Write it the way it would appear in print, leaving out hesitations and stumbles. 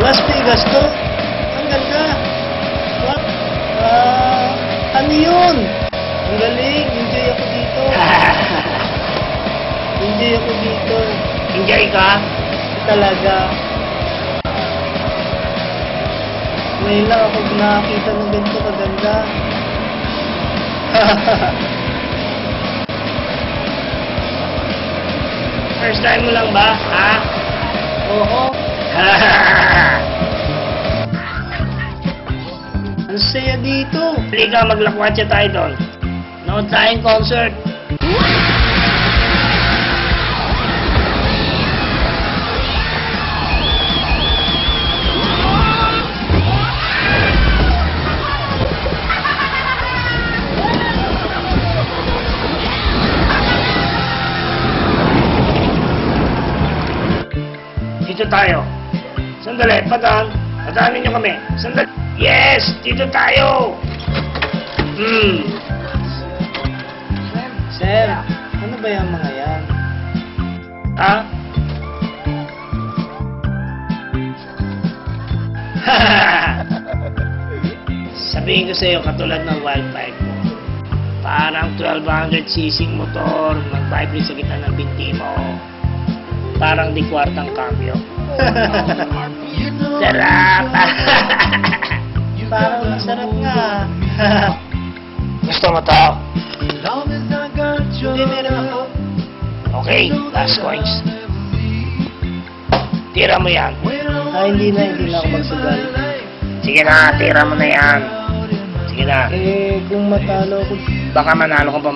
Las Vegas to? Ang ganda. What? Ano yun? Ang galing. Enjoy ako dito. Enjoy ako dito. Enjoy ka? Talaga. Ngayon lang ako nakakita ng ganito kaganda. First time mo lang ba? Ha? Oo. Ang saya dito. Halika, maglakwatsa tayo doon. Nood tayong concert. Dito tayo. Sandali, padaan. Padaanin nyo kami. Sandali. Yes! Dito tayo! Sir, ano ba yung mga yan? Ha? Sabihin ko sa'yo, katulad ng wildpipe mo. Parang 1200cc motor, mag-vibrate sa gitna ng binti mo. Parang di kwartang cambio. Sarap! Parang masarap nga. Gusto mo to? Hindi, meron ako. Okay, last coins. Tira mo yan. Hindi na ako magsugal. Sige na, tira mo na yan. Sige na. Kung matalo ako, Baka manalo ka pa